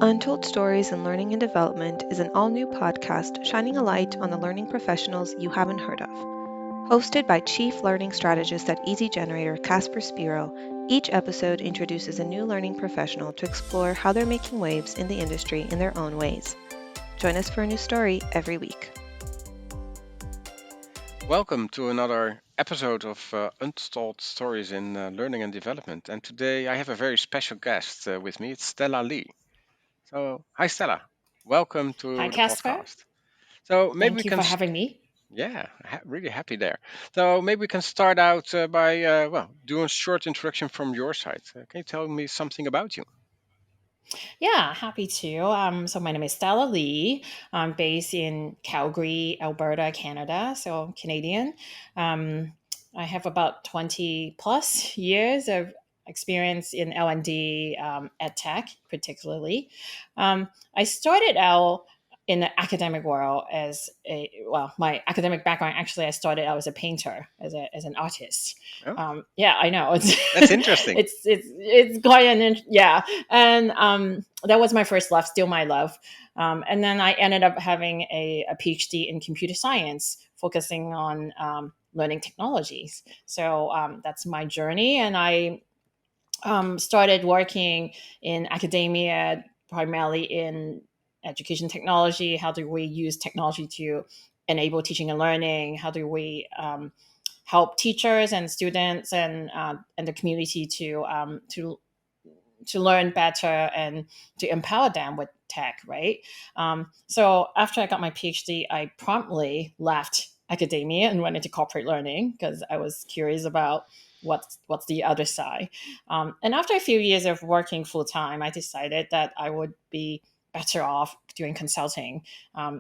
Untold Stories in Learning and Development is an all-new podcast shining a light on the learning professionals you haven't heard of. Hosted by Chief Learning Strategist at Easy Generator Casper Spiro, each episode introduces a new learning professional to explore how they're making waves in the industry in their own ways. Join us for a new story every week. Welcome to another episode of Untold Stories in Learning and Development. And today I have a very special guest with me. It's Stella Lee. So, hi Stella. Welcome Hi, to the Casper. podcast. So maybe we Thank you can, for having me. really happy there. So maybe we can start out by doing a short introduction from your side. Can you tell me something about you? Yeah, happy to. So my name is Stella Lee. I'm based in Calgary, Alberta, Canada, so Canadian. Um, I have about 20 plus years of experience in L&D, EdTech particularly. I started out in the academic world my academic background, actually, I started out as a painter, as an artist. Oh, Yeah, I know. It's that's interesting. it's quite yeah. And that was my first love, still my love. And then I ended up having a PhD in computer science, focusing on learning technologies. So that's my journey. And I started working in academia, primarily in education technology. How do we use technology to enable teaching and learning? How do we help teachers and students and the community to learn better and to empower them with tech, right? So after I got my PhD, I promptly left academia and went into corporate learning because I was curious about what's the other side. And after a few years of working full time, I decided that I would be better off doing consulting.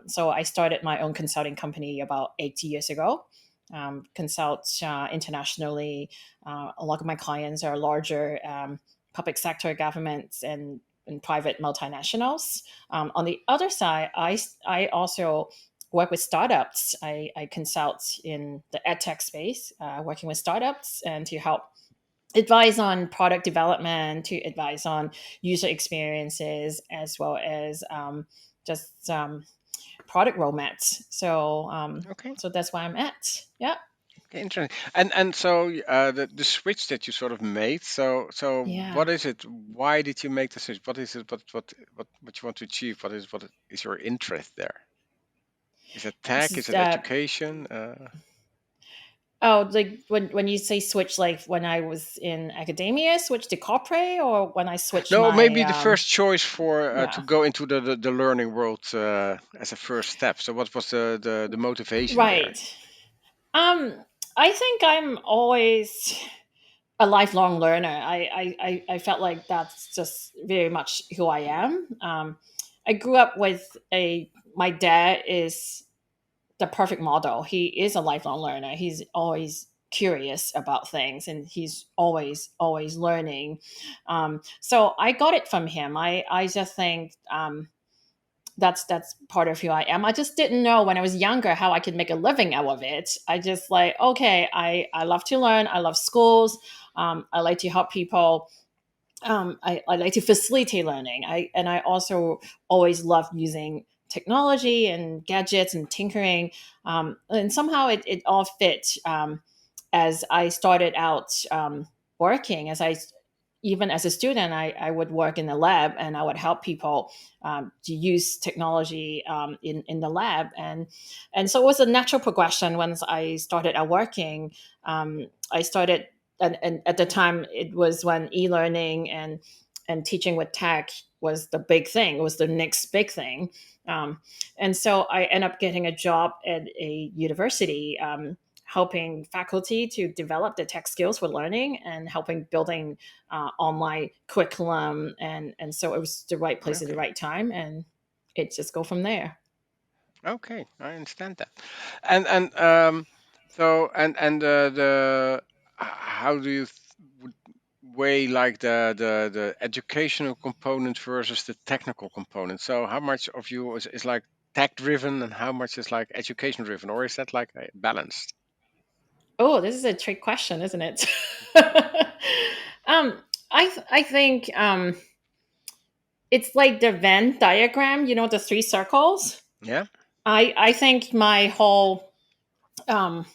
So I started my own consulting company about 8 years ago. Consult internationally. A lot of my clients are larger public sector governments and private multinationals. On the other side, I also work with startups. I consult in the EdTech space, working with startups and to help advise on product development, to advise on user experiences, as well as just product roadmaps. Okay. So that's where I'm at. Yeah. Okay, interesting. And so the switch that you sort of made. So Yeah. what is it? Why did you make the switch? What is it? What you want to achieve? What is your interest there? Is it tech? Is it Uh, education? Oh, like when you say switch, like when I was in academia, switch to corporate, or when I switched No, my maybe the first choice for to yeah. go into the learning world as a first step. So what was the motivation there? Right. Um, I think I'm always a lifelong learner. I felt like that's just very much who I am. I grew up with my dad is the perfect model. He is a lifelong learner. He's always curious about things and he's always learning. So I got it from him. I just think that's part of who I am. I just didn't know when I was younger how I could make a living out of it. I just like, okay, I love to learn. I love schools. I like to help people. I like to facilitate learning. I also always love using technology and gadgets and tinkering. And somehow it all fit as I started out working. Even as a student, I would work in the lab and I would help people to use technology in the lab. And so it was a natural progression once I started out working. I started and at the time it was when e-learning and teaching with tech was the big thing. It was the next big thing. And so I ended up getting a job at a university, helping faculty to develop the tech skills for learning and helping building online curriculum. And so it was the right place at the Okay, right time, and it just go from there. okay, I understand that. And so and how do you would weigh like the educational component versus the technical component? So how much of you is like tech driven and how much is like education driven, or is that like balanced? Oh, this is a trick question, isn't it? um, I think it's like the Venn diagram. You know, the three circles. Yeah. I think my whole um,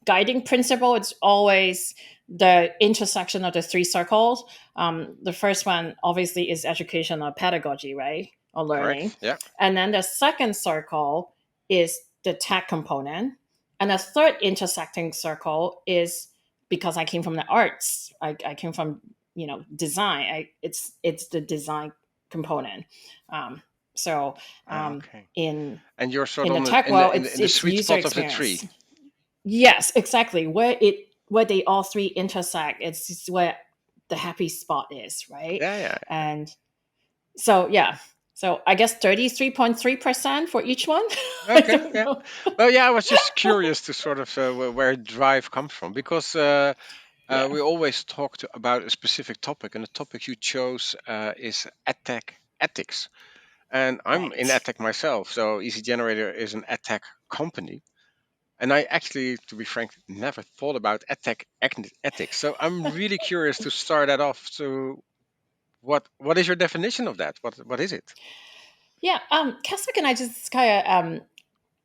guiding principle it's always the intersection of the three circles. The first one obviously is education or pedagogy, right, or learning, Correct. Yeah. and then the second circle is the tech component, and the third intersecting circle is because I came from the arts. I came from design. It's the design component. Um, so Okay. in And you're sort in of the on the tech in the world, in the, it's in the it's sweet user spot of the tree. experience. Yes, exactly. Where they all three intersect, it's where the happy spot is, right? Yeah, yeah. And so yeah. So I guess 33.3% for each one. I Okay, don't yeah. know. Well, yeah, I was just curious to sort of where drive comes from because Yeah. we always talk about a specific topic, and the topic you chose is EdTech ethics. And I'm in Right. EdTech myself, so Easy Generator is an EdTech company. And I actually, to be frank, never thought about EdTech ethics. So I'm really curious to start that off. So what is your definition of that? What is it? Yeah. Casper, can I just kind of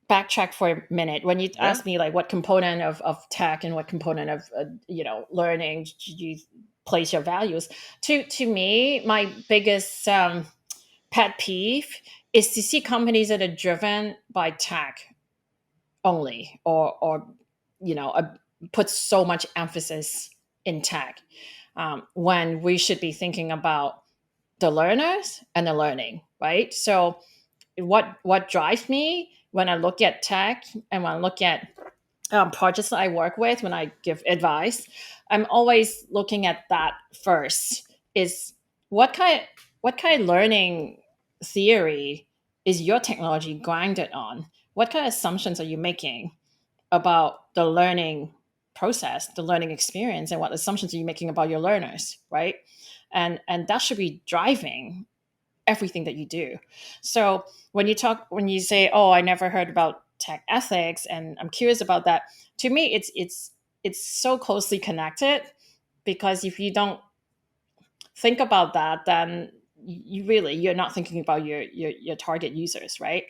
backtrack for a minute? When you Yeah. asked me like what component of tech and what component of learning do you place your values, to me, my biggest pet peeve is to see companies that are driven by tech only, or put so much emphasis in tech, when we should be thinking about the learners and the learning, right? So what drives me when I look at tech and when I look at projects that I work with, when I give advice, I'm always looking at that first. Is what kind what kind of learning theory is your technology grounded on? What kind of assumptions are you making about the learning process, the learning experience, and what assumptions are you making about your learners, right? And that should be driving everything that you do. So when you say, "Oh, I never heard about tech ethics," and I'm curious about that, to me, it's so closely connected, because if you don't think about that, then you're not thinking about your target users, right?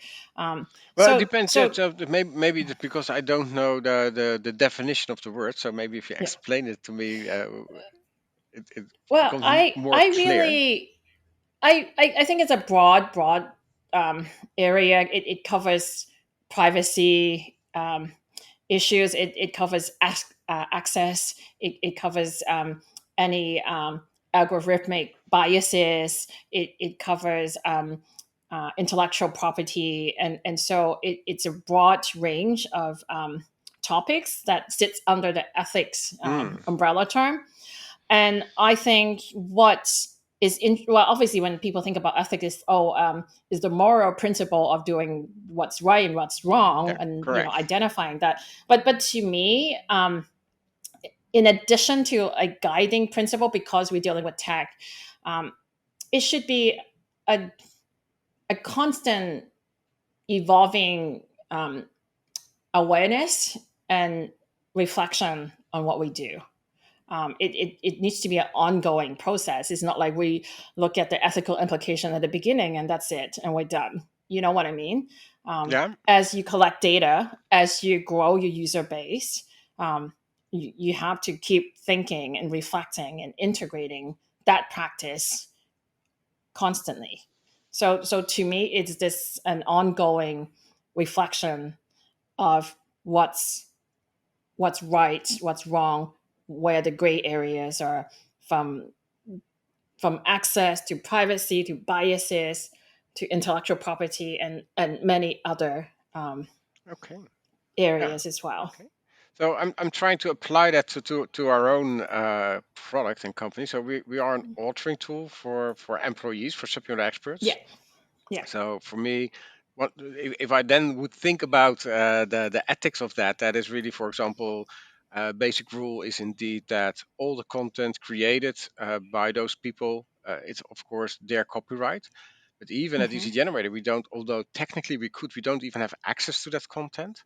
Well, it So depends. Yeah, so so maybe just because I don't know the definition of the word, so maybe if you yeah. explain it to me, it Well, becomes I more I clear. really I think it's a broad area. It covers privacy issues. It covers access. It covers any algorithmic biases. It covers intellectual property, and so it's a broad range of topics that sits under the ethics Hmm. umbrella term. And I think what is well, obviously, when people think about ethics, is the moral principle of doing what's right and what's wrong, Yeah, and correct. identifying that. But to me, in addition to a guiding principle, because we're dealing with tech, um, it should be a, a constant evolving awareness and reflection on what we do. It needs to be an ongoing process. It's not like we look at the ethical implication at the beginning and that's it and we're done. You know what I mean? Yeah. As you collect data, as you grow your user base, you have to keep thinking and reflecting and integrating that practice constantly. So to me, it's this an ongoing reflection of what's right, what's wrong, where the gray areas are, from access to privacy to biases to intellectual property, and many other Okay. Yeah. areas as well. Okay. So I'm trying to apply that to our own product and company. So we are an authoring tool for employees, for subject matter Yeah, experts. yeah. So for me, what if I then would think about the ethics of that? That is really, for example, basic rule is indeed that all the content created by those people, it's of course their copyright. But even at Hmm. Easy Generator, we don't, although technically we could, we don't even have access to that content.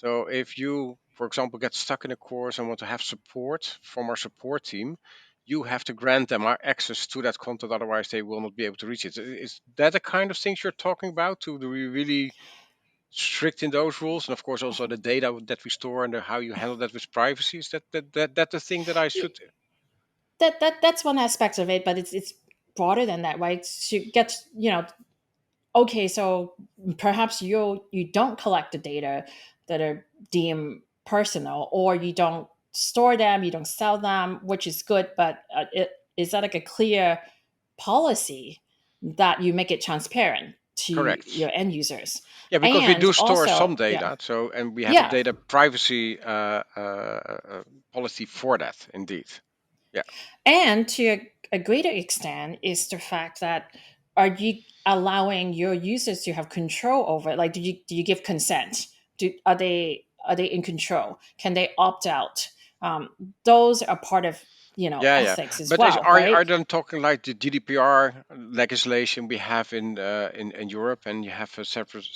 So if you, for example, get stuck in a course and want to have support from our support team, you have to grant them our access to that content, otherwise they will not be able to reach it. Is that the kind of things you're talking about? To be really strict in those rules, and of course also the data that we store and how you handle that with privacy. Is that the thing that I should? That's one aspect of it, but it's broader than that, right? To get, okay, so perhaps you don't collect the data that are deemed personal, or you don't store them, you don't sell them, which is good, but is that like a clear policy that you make it transparent to Correct. your end users? Yeah, because we And do store some also, yeah, data, so and we have a yeah, data privacy policy for that, indeed. Yeah. and to a greater extent is the fact that, are you allowing your users to have control over it? Like, do you give consent? Are they in control? Can they opt out? Those are part of Yeah, yeah. ethics as But well, are right? them talking like the GDPR legislation we have in Europe, and you have a separate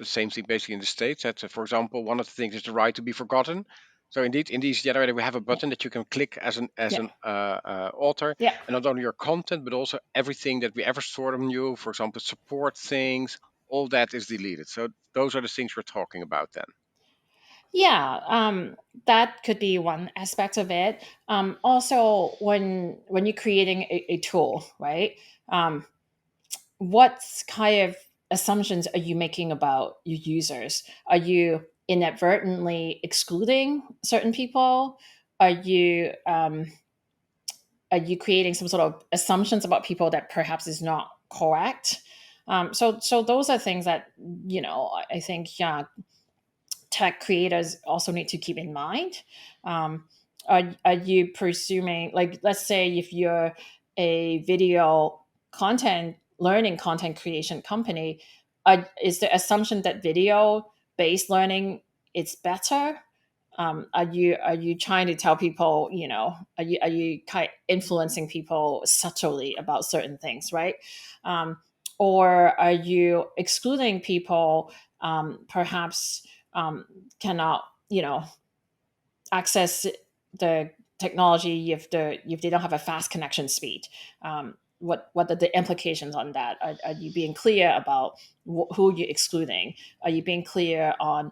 same thing basically in the States? That, for example, one of the things is the right to be forgotten. So indeed, in these generator, we have a Yeah, button that you can click as yeah, an author, yeah. and not only your content, but also everything that we ever stored on you. For example, support things, all that is deleted. So those are the things we're talking about then. Yeah, that could be one aspect of it. Also, when you're creating a tool, right? Um, what kind of assumptions are you making about your users? Are you inadvertently excluding certain people? Are you creating some sort of assumptions about people that perhaps is not correct? So those are things that I think, yeah, tech creators also need to keep in mind. Um, are you presuming, like, let's say if you're a video content learning content creation company, is the assumption that video based learning is better? Are you trying to tell people, are you kind of influencing people subtly about certain things, right? um, or are you excluding people, perhaps cannot access the technology if they don't have a fast connection speed? What are the implications on that? Are you being clear about who you're excluding? Are you being clear on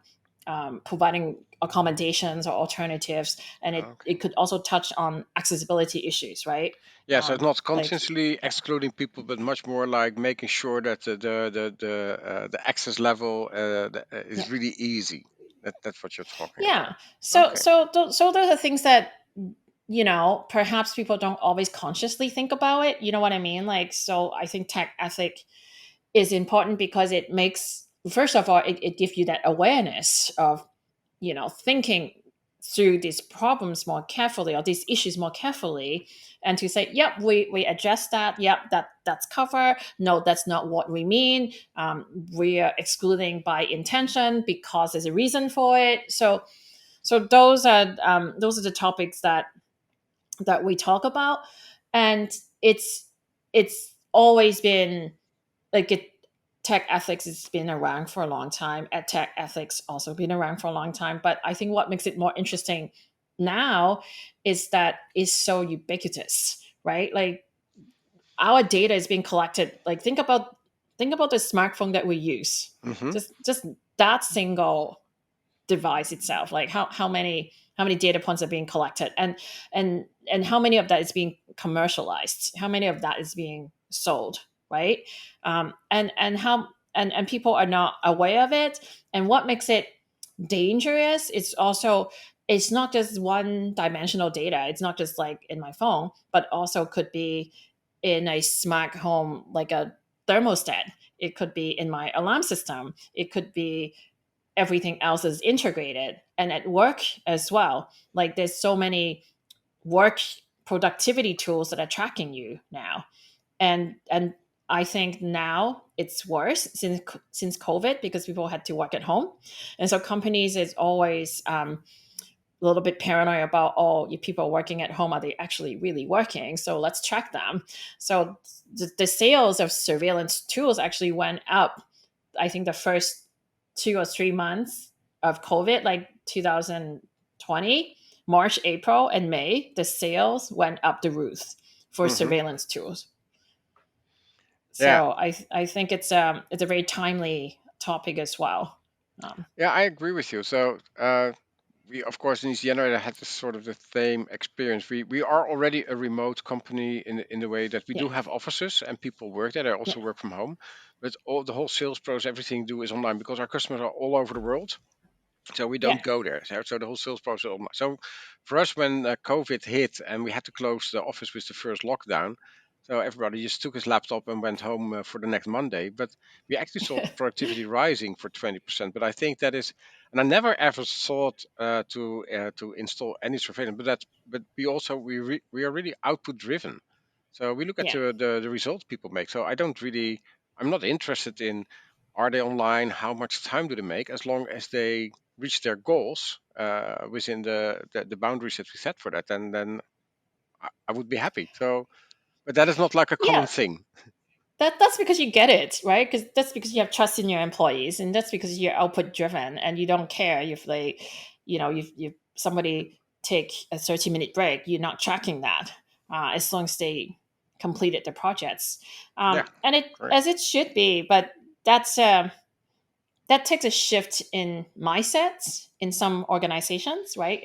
providing accommodations or alternatives? And it Okay. could also touch on accessibility issues, right? Yeah, so it's not Like, consciously yeah, excluding people, but much more like making sure that the access level yeah. is really easy. That's what you're talking Yeah. about. So Okay. so those are things that perhaps people don't always consciously think about it. You know what I mean? Like, so I think tech ethic is important because it makes, first of all, it gives you that awareness of thinking through these problems more carefully, or these issues more carefully, and to say, yep, we address that, yep, that's covered, no, that's not what we mean, we are excluding by intention because there's a reason for it. So those are the topics that we talk about. And it's always been like it. Tech ethics has been around for a long time. EdTech ethics also been around for a long time. But I think what makes it more interesting now is that it's so ubiquitous, right? Like, our data is being collected. Like, think about the smartphone that we use. Hmm. Just that single device itself. Like, how many data points are being collected, and how many of that is being commercialized, how many of that is being sold, right? And people are not aware of it. And what makes it dangerous, it's not just one dimensional data. It's not just like in my phone, but also could be in a smart home, like a thermostat. It could be in my alarm system. It could be everything else is integrated, and at work as well. Like, there's so many work productivity tools that are tracking you now. And I think now it's worse since COVID, because people had to work at home. And so companies is always a little bit paranoid about, oh, your people working at home, are they actually really working? So let's track them. So the sales of surveillance tools actually went up, I think, the first 2 or 3 months of COVID, like 2020, March, April, and May, the sales went up the roof for Hmm. surveillance tools. Yeah, So I think it's a very timely topic as well. Um, yeah, I agree with you. So we, of course, in Easy Generator had this sort of the same experience. We are already a remote company in the way that we yeah, do have offices and people work there. They yeah, also work from home, but all the whole sales process, everything we do is online because our customers are all over the world. So we yeah, don't go there. So the whole sales process. So for us, when COVID hit and we had to close the office with the first lockdown, so everybody just took his laptop and went home for the next Monday. But we actually saw productivity rising for 20%. But I think that is, and I never ever thought to install any surveillance. But we are really output driven. So we look at yeah, the results people make. So I'm not interested in are they online, how much time do they make, as long as they reach their goals within the boundaries that we set for that, then I would be happy. So, but that is not like a common yeah. thing. That's because you get it, right? Because that's because you have trust in your employees, and that's because you're output driven, and you don't care if they, you somebody take a 30-minute break. You're not tracking that, as long as they completed the projects, Yeah, and it correct. as it should be. But that's that takes a shift in mindsets in some organizations, right?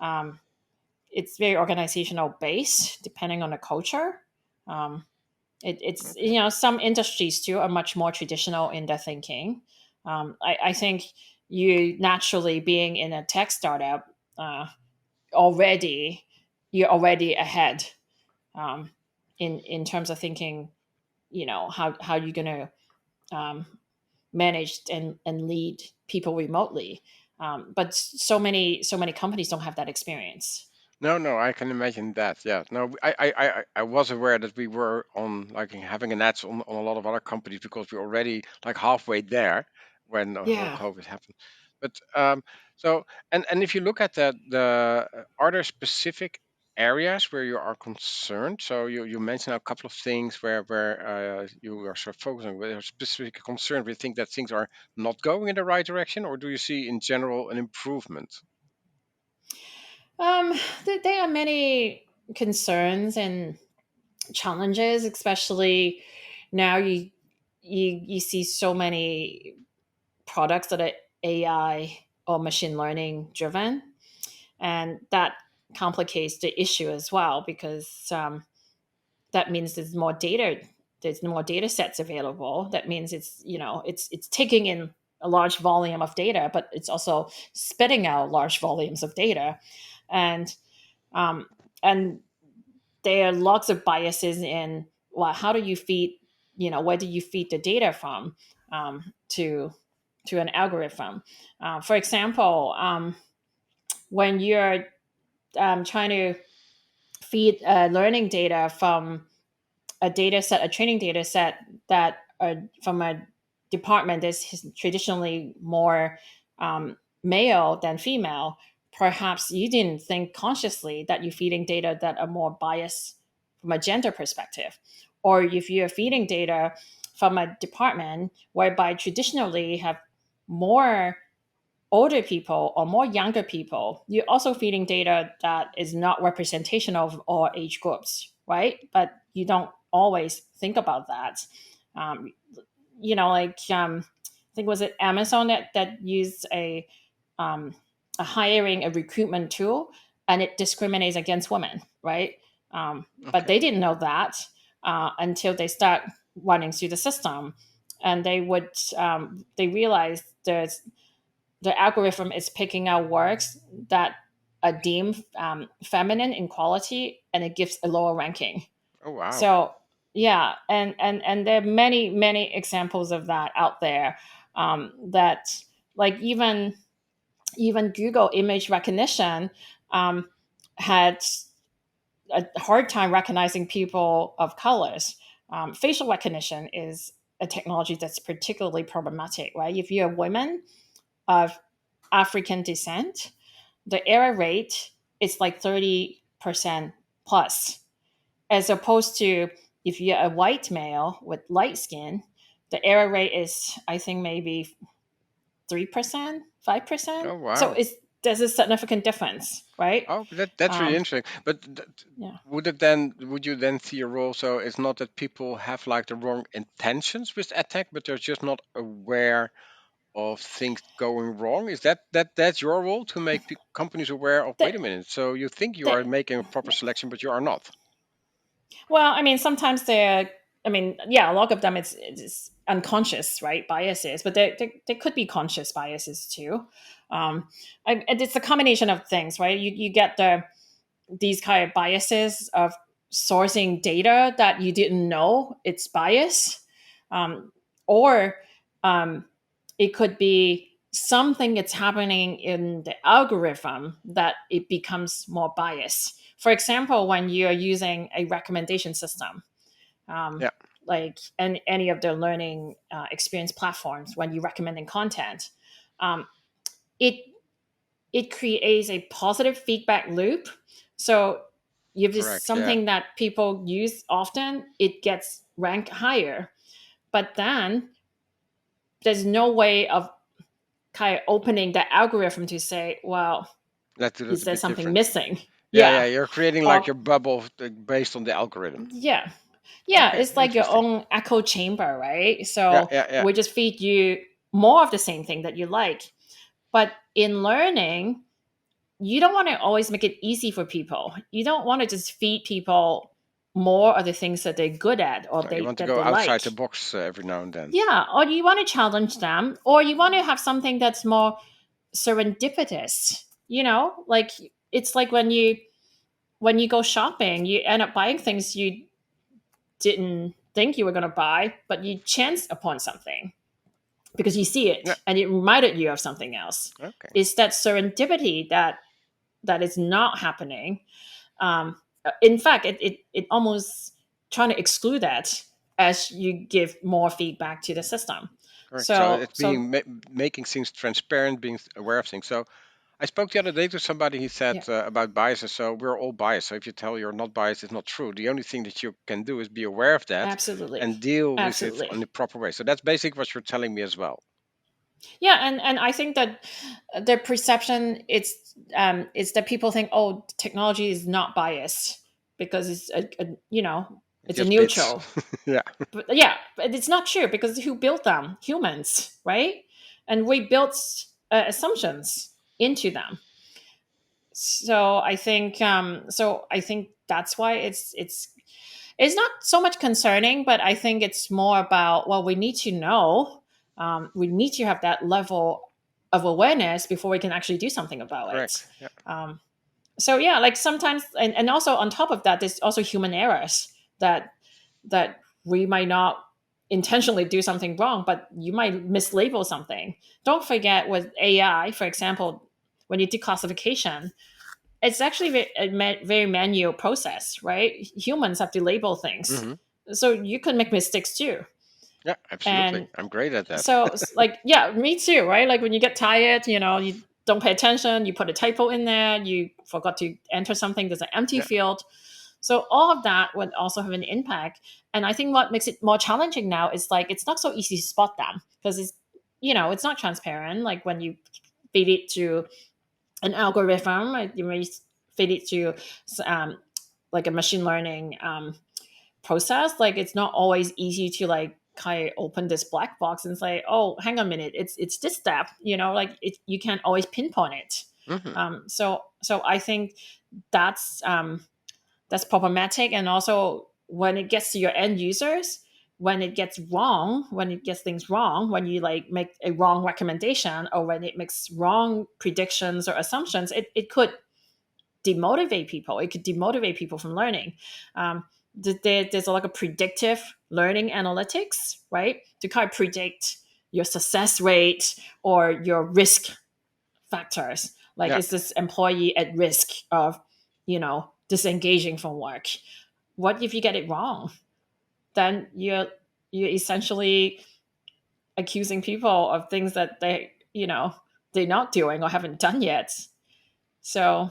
Um, it's very organizational based, depending on the culture. Um, it's Okay. some industries too are much more traditional in their thinking. I think you naturally being in a tech startup, uh, already you're already ahead, um, in terms of thinking. How you're gonna, um, manage and lead people remotely. But so many companies don't have that experience. No, no, I can imagine that. Yeah, no, I was aware that we were on like having an edge on a lot of other companies because we're already like halfway there when the whole Yeah. COVID happened. But so and if you look at are there specific areas where you are concerned? So you mentioned a couple of things where you are sort of focusing, where you're specific concerned. We think that things are not going in the right direction, or do you see in general an improvement? Um, there are many concerns and challenges, especially now you see so many products that are AI or machine learning driven, and that complicates the issue as well because, that means there's more data sets available. That means it's taking in a large volume of data, but it's also spitting out large volumes of data, and um, and there are lots of biases in, well, how do you feed, where do you feed the data from, to an algorithm. For example, when you're, trying to feed, learning data from a training data set that, from a department that's traditionally more, male than female, perhaps you didn't think consciously that you're feeding data that are more biased from a gender perspective. Or if you're feeding data from a department whereby traditionally have more older people or more younger people, you're also feeding data that is not representational of all age groups, right? But you don't always think about that. Um, like, I think, was it Amazon that used um, a recruitment tool, and it discriminates against women, right? But Okay. they didn't know that, until they start running through the system, and they realized the algorithm is picking out works that are deemed, feminine in quality, and it gives a lower ranking. Oh wow. So yeah, and there are many examples of that out there, that, like, even Google image recognition, um, had a hard time recognizing people of colors. Facial recognition is a technology that's particularly problematic, right? If you're a woman of African descent, the error rate is like 30% plus, as opposed to if you're a white male with light skin, the error rate is, I think, maybe 3%, 5%. Oh So wow. there's a significant difference, right? Oh, that's really Um, interesting. But yeah. would you then see a role? So it's not that people have like the wrong intentions with attack, but they're just not aware of things going wrong. Is that's your role to make companies aware of? The, Wait a minute. So you think you the, are making a proper yeah. selection, but you are not. Well, I mean, sometimes they're, I mean, yeah, a lot of them it's unconscious, right? Biases, but there could be conscious biases too. And it's a combination of things, right? You get these kind of biases of sourcing data that you didn't know it's bias, um, or um, it could be something that's happening in the algorithm that it becomes more biased. For example, when you're using a recommendation system, um, Yeah, like any of the learning experience platforms, when you're recommending content, um, it it creates a positive feedback loop. So if it's correct. Yeah, something that people use often, it gets ranked higher. But then there's no way of kind of opening the algorithm to say, well, let's do is it a there bit something different. missing? Yeah, Yeah. yeah. You're creating like Or your bubble based on the algorithm. yeah. Yeah, Okay, it's like your interesting. own echo chamber, right? Yeah, So yeah, yeah. we just feed you more of the same thing that you like. But in learning, you don't want to always make it easy for people. You don't want to just feed people more of the things that they're good at or You want to that go they like. outside the box every now and then. Yeah, or you want to challenge them, or you want to have something that's more serendipitous. Like it's like when you go shopping, you end up buying things you didn't think you were going to buy, but you chance upon something because you see Yeah. it and it reminded you of something else. Okay. It's that serendipity that is not happening. In fact, it almost trying to exclude that as you give more feedback to the system. Correct. So So it's so being making things transparent, being aware of things. So I spoke the other day to somebody. He said yeah, about biases. So we're all biased. So if you tell you're not biased, it's not true. The only thing that you can do is be aware of that absolutely, and deal with it absolutely. in the proper way. So that's basically what you're telling me as well. Yeah, and I think that the perception it's that people think, oh, technology is not biased because it's It it's a just fits. neutral. Yeah. But yeah, but it's not true because who built them? Humans, right? And we built assumptions into them. So I think that's why it's not so much concerning, but I think it's more about, well, we need to know, we need to have that level of awareness before we can actually do something about it. Correct. Yeah. Um, so yeah, like sometimes, and also on top of that, there's also human errors that we might not intentionally do something wrong, but you might mislabel something. Don't forget with AI, for example, when you do classification, it's actually very manual process, right? Humans have to label things, Hmm. so you can make mistakes too. Yeah. Absolutely. And I'm great at that. so like, yeah, me too, right? Like when you get tired, you don't pay attention, you put a typo in there, you forgot to enter something, there's an empty Yeah. field. So all of that would also have an impact. And I think what makes it more challenging now is like it's not so easy to spot them because it's not transparent. Like when you feed it to an algorithm, you may feed it to um, like a machine learning process. Like it's not always easy to like kind of open this black box and say, oh, hang on a minute, it's this step. Like you can't always pinpoint it. Hmm. So I think that's that's problematic. And also when it gets to your end users, when it gets things wrong, when you like make a wrong recommendation or when it makes wrong predictions or assumptions, it could demotivate people. It could demotivate people from learning. um, there's a lot of predictive learning analytics, right, to kind of predict your success rate or your risk factors, like Yeah. is this employee at risk of disengaging from work. What if you get it wrong? Then you're essentially accusing people of things that they're not doing or haven't done yet. So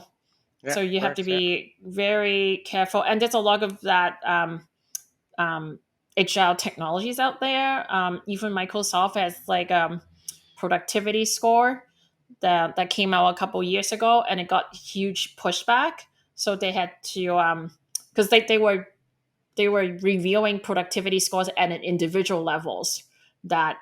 Yeah. so you have to Correct. Yeah. be very careful, and there's a lot of that um, agile technologies out there. Even Microsoft has like productivity score that came out a couple years ago, and it got huge pushback. So they had to because they were reviewing productivity scores at an individual levels that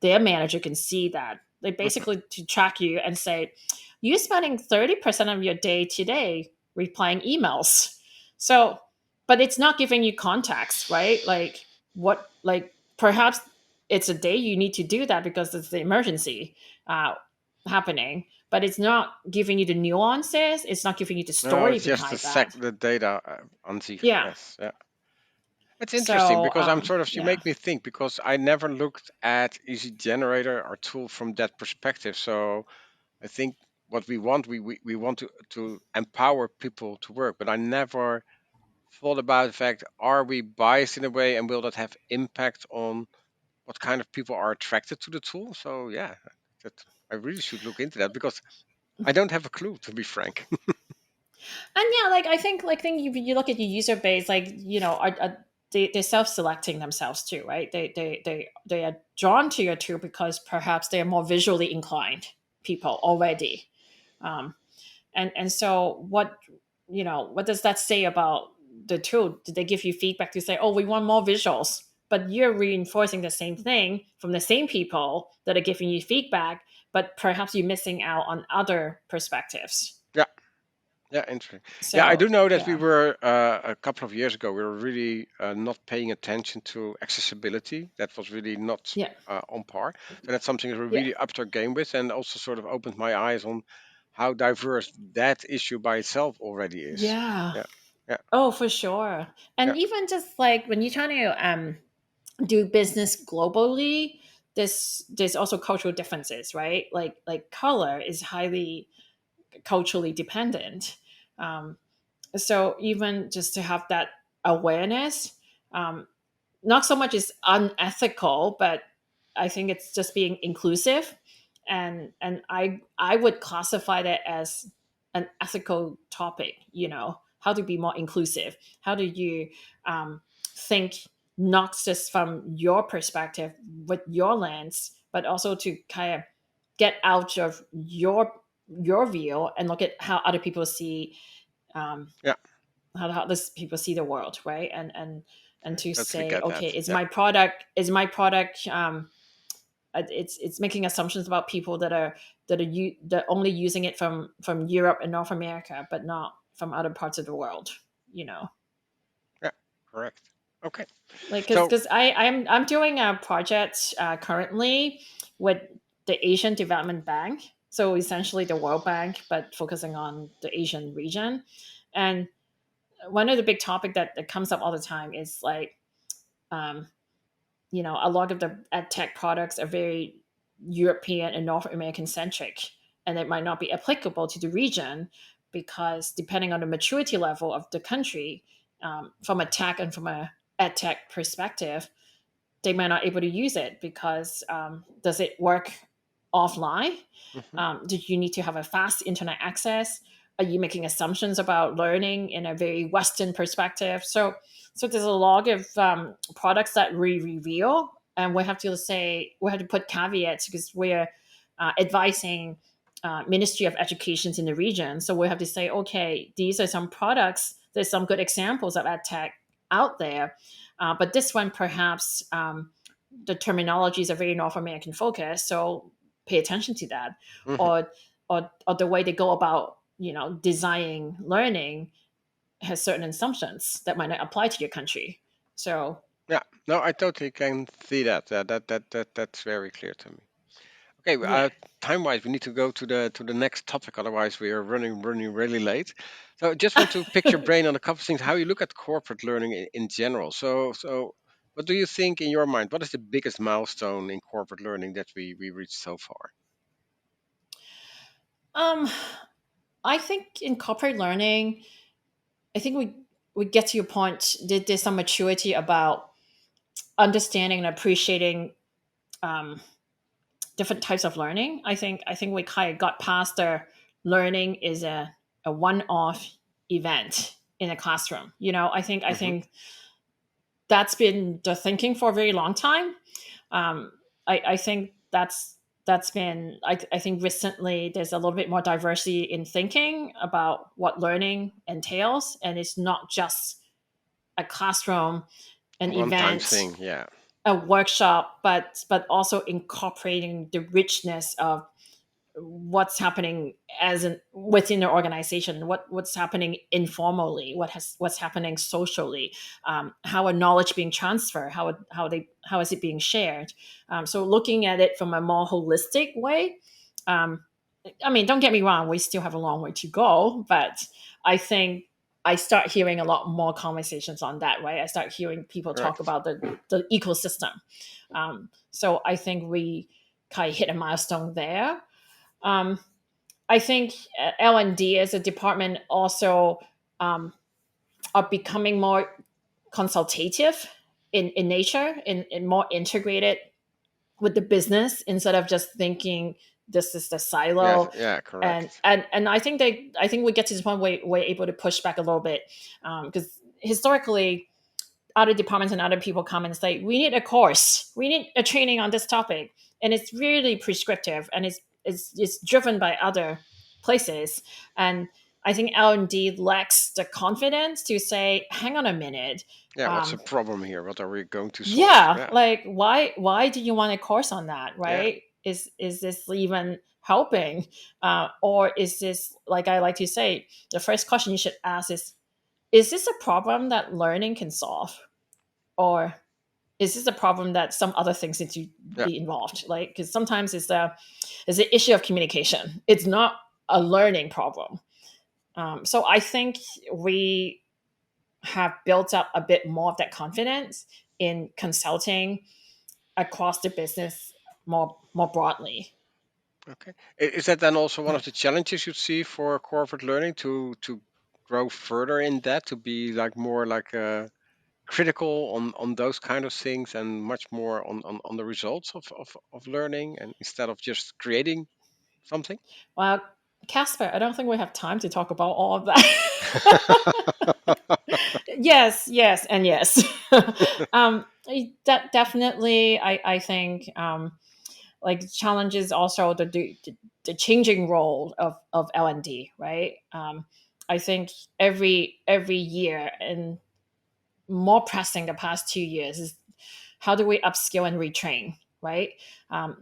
their manager can see that. They Mhm. basically to track you and say, you're spending 30% of your day today replying emails. So, but it's not giving you context, right? Like perhaps it's a day you need to do that because it's the emergency uh, happening, but it's not giving you the nuances. It's not giving you the No, story it's just behind that. the data on Z. Yeah. Yes, yeah. It's interesting So, because I'm sort of, you yeah. make me think because I never looked at Easy Generator or tool from that perspective. So I think what we want, we want to empower people to work, but I never thought about the fact, are we biased in a way and will that have impact on what kind of people are attracted to the tool? So yeah, that I really should look into that because I don't have a clue, to be frank. And yeah, like I think you look at your user base, like they're self-selecting themselves too, right? They are drawn to your tool because perhaps they are more visually inclined people already. um, and so what does that say about the tool? Did they give you feedback to say, oh, we want more visuals, but you're reinforcing the same thing from the same people that are giving you feedback, but perhaps you're missing out on other perspectives. Yeah. Yeah, interesting. Yeah, I So do know that we yeah. were a couple of years ago. We were really not paying attention to accessibility. That was really not Yeah. on par. So that's something that we Yeah. really upped our game with, and also sort of opened my eyes on how diverse that issue by itself already is. Yeah. Yeah, yeah, Oh, for sure. yeah, And even just like when you're trying to do business globally, there's also cultural differences, right? Like color is highly culturally dependent. Um, so even just to have that awareness, um, not so much is unethical, but I think it's just being inclusive, and I would classify that as an ethical topic. How to be more inclusive? How do you think not just from your perspective with your lens, but also to kind of get out of your view and look at how other people see um, yeah. how this people see the world, right? And Okay, to totally say, get okay, that. is Yeah, my product it's making assumptions about people that only using it from Europe and North America, but not from other parts of the world. You know, yeah, correct. Okay, like so because I'm doing a project currently with the Asian Development Bank, so essentially the World Bank, but focusing on the Asian region. And one of the big topic that comes up all the time is like um, a lot of the ed tech products are very European and North American centric, and it might not be applicable to the region because depending on the maturity level of the country, from a tech and from a ed tech perspective, they might not able to use it because does it work offline? mhm, Do you need to have a fast internet access? Are you making assumptions about learning in a very Western perspective? So there's a lot of products that we reveal, and we have to put caveats because we're advising Ministry of Educations in the region. So we have to say, okay, these are some products. There's some good examples of ed tech out there, but this one perhaps the terminologies are very North American focused, so pay attention to that. mhm. Or the way they go about designing learning has certain assumptions that might not apply to your country. So Yeah, no, I totally can see that. That's very clear to me. Okay, yeah. time-wise, we need to go to the next topic. Otherwise, we are running really late. So, I just want to pick your brain on a couple of things. How you look at corporate learning in general. So, what do you think in your mind? What is the biggest milestone in corporate learning that we reached so far? um I think in corporate learning, I think we get to a point that there's some maturity about understanding and appreciating um, different types of learning. I think we kind of got past the learning is a one-off event in a classroom. I Hmm. think that's been the thinking for a very long time. I think that's been, I think recently there's a little bit more diversity in thinking about what learning entails, and it's not just a classroom, an One time event, thing, yeah. a workshop, but also incorporating the richness of what's happening as an within the organization, what's happening informally, what's happening socially, how are knowledge being transferred, how is it being shared. So looking at it from a more holistic way. um, I mean, don't get me wrong, we still have a long way to go, but I think I start hearing a lot more conversations on that, right? I start hearing people talk Correct. about the ecosystem. So I think we kind of hit a milestone there. um, I think L&D as a department also um, are becoming more consultative in nature, in more integrated with the business instead of just thinking this is the Yes, silo. yeah, And correct. and I think we get to the point where we're able to push back a little bit, because historically other departments and other people come and say, we need a course, we need a training on this topic, and it's really prescriptive, and it's driven by other places. And I think L&D lacks the confidence to say, hang on a minute. Yeah, what's the um, problem here? What are we going to solve? yeah, Yeah, like why do you want a course on that, yeah, right? Is this even helping? Or is this, like I like to say, the first question you should ask is this a problem that learning can solve, or is this a problem that some other things need to yeah. be involved? Like, because sometimes it's an issue of communication, it's not a learning problem. So I think we have built up a bit more of that confidence in consulting across the business more broadly. Okay. Is that then also one of the challenges you see for corporate learning to grow further in that, to be like more like critical on those kind of things and much more on the results of learning and instead of just creating something? Well, Casper, I don't think we have time to talk about all of that. Yes, yes, and yes. That definitely, I think, like challenges also the changing role of L&D, right? I think every year, and more pressing the past 2 years, is how do we upskill and retrain, right?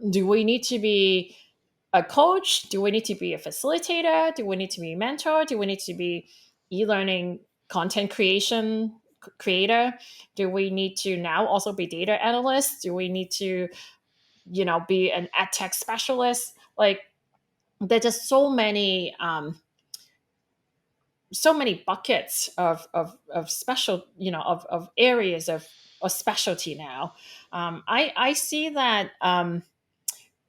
Do we need to be a coach? Do we need to be a facilitator? Do we need to be a mentor? Do we need to be e-learning content creator? Do we need to now also be data analysts? Do we need to, be an EdTech specialist? Like, there's just so many buckets of special, of areas of specialty now. I see that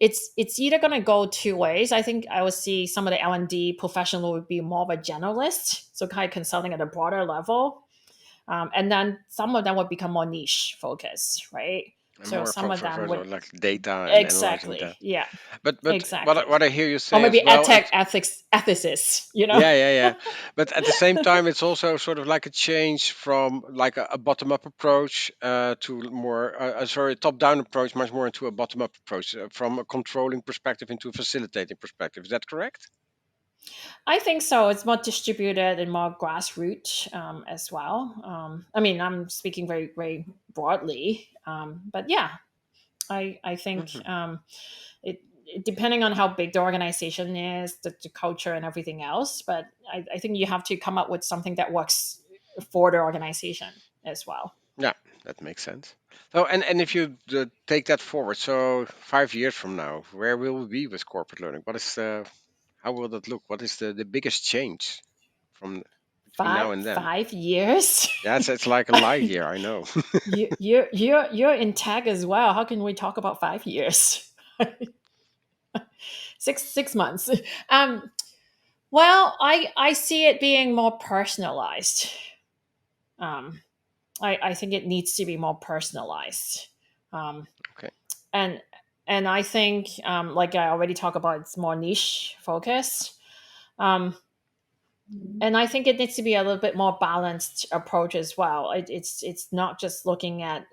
it's either going to go two ways. I think I would see some of the L&D professional would be more of a generalist, so kind of consulting at a broader level, and then some of them would become more niche focused, right? And So more some of them would, like data and analyzing exactly, that. yeah, But what exactly, I hear you or say as maybe well, edtech ethics ethicists, yeah, yeah, yeah. But at the same time, it's also sort of like a change from like a bottom-up approach to more, sorry, top-down approach, much more into a bottom-up approach, from a controlling perspective into a facilitating perspective. Is that correct? I think so. It's more distributed and more grassroots, as well. I mean, I'm speaking very, very broadly, but yeah, I think, Hmm. depending on how big the organization is, the culture and everything else. But I think you have to come up with something that works for the organization as well. Yeah, that makes sense. So, and if you take that forward, so 5 years from now, where will we be with corporate learning? What is how will that look? What is the biggest change from between Five now and then? 5 years. Yeah, it's like a light year, I know. You're in tech as well. How can we talk about 5 years? 6 months. Um, well, I see it being more personalized. Um, I think it needs to be more personalized. Um, Okay. and and I think, like I already talked about, it's more niche focused. Um, and I think it needs to be a little bit more balanced approach as well. It's not just looking at,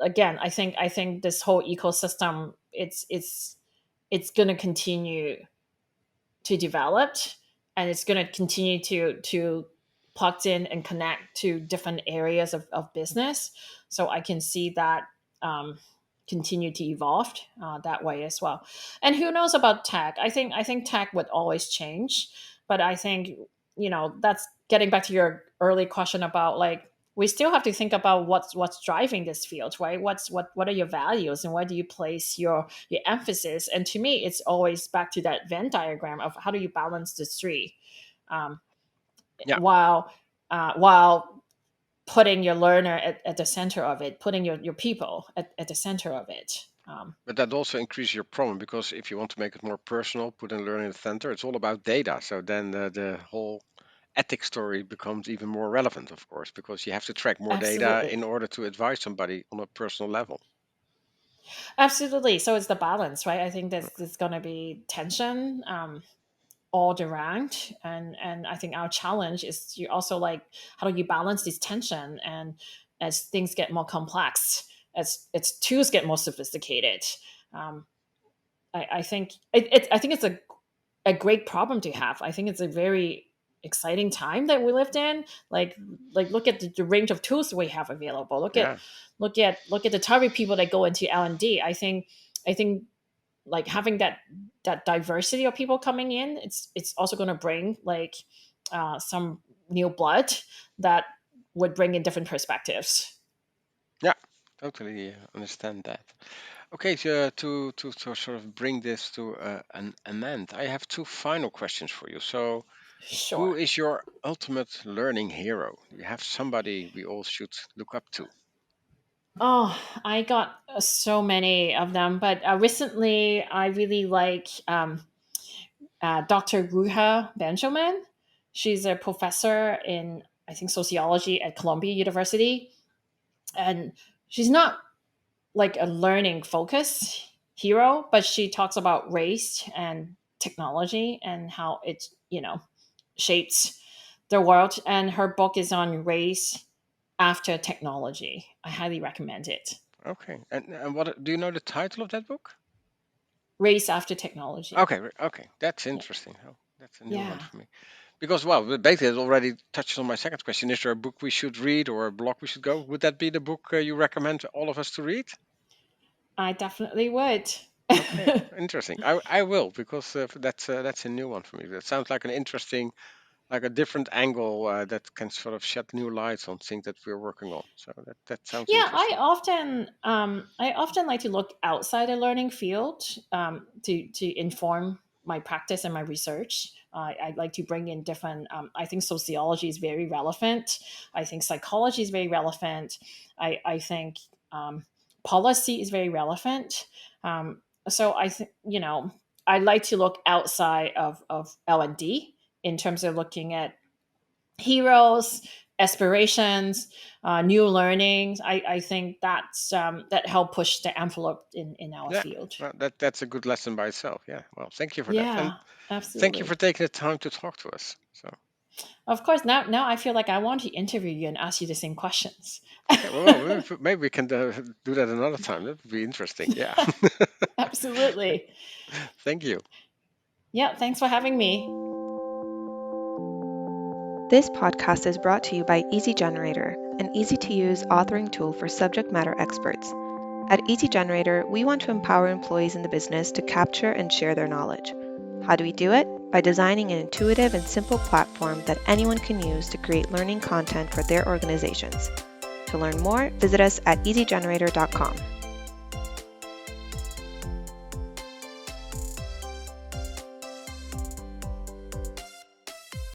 again, I think this whole ecosystem, it's going to continue to develop, and it's going to continue to plug in and connect to different areas of business. So I can see that continue to evolve that way as well. And who knows about tech? I think tech would always change, but I think, that's getting back to your early question about, like, we still have to think about what's driving this field, right? What are your values, and where do you place your emphasis? And to me, it's always back to that Venn diagram of how do you balance the three, um, Yeah, while putting your learner at the center of it, putting your people at the center of it. but that also increases your problem, because if you want to make it more personal, put in learning in the center, it's all about data. So then the whole ethics story becomes even more relevant, of course, because you have to track more data Absolutely. in order to advise somebody on a personal level. Absolutely. So it's the balance, right? I think there's going to be tension all around, and I think our challenge is to also, like, how do you balance this tension, and as things get more complex, as its tools get more sophisticated, um, I think I think it's a great problem to have. I think it's a very exciting time that we lived in. Like look at the range of tools we have available. Yeah, Look at the type of people that go into L&D. I think like having that diversity of people coming in, it's also going to bring, like, some new blood that would bring in different perspectives. yeah, totally understand that. Okay, so to sort of bring this to an end, I have two final questions for you. So, who Sure. is your ultimate learning hero? Do you have somebody we all should look up to? Oh, I got so many of them, but recently I really like Dr. Ruha Benjamin. She's a professor in, I think, sociology at Columbia University, and she's not like a learning focus hero, but she talks about race and technology and how it, shapes the world. And her book is on race after technology. I highly recommend it. Okay, and what do you know the title of that book? Race after technology. Okay, okay, that's Yeah. interesting. Oh, that's a new one Yeah. for me. Because, well, basically, it already touched on my second question. Is there a book we should read or a blog we should go? Would that be the book you recommend to all of us to read? I definitely would. Okay, interesting. I will, because that's a new one for me. That sounds like an interesting, like a different angle that can sort of shed new lights on things that we're working on. So that sounds Yeah, I interesting. often I often like to look outside the learning field to inform my practice and my research. I like to bring in different. I think sociology is very relevant. I think psychology is very relevant. I think policy is very relevant. So I think, I like to look outside of L&D in terms of looking at heroes, aspirations, new learnings. I think that help push the envelope in our Yeah, field. well, that's a good lesson by itself. Yeah. Well, thank you for that, and Yeah, thank you for absolutely. taking the time to talk to us. So, Of course, now I feel like I want to interview you and ask you the same questions. okay, well, maybe we can do that another time. That would be interesting. Yeah. Absolutely. Thank you. Yeah, thanks for having me. This podcast is brought to you by Easy Generator, an easy-to-use authoring tool for subject matter experts. At Easy Generator, we want to empower employees in the business to capture and share their knowledge. How do we do it? By designing an intuitive and simple platform that anyone can use to create learning content for their organizations. To learn more, visit us at easygenerator.com.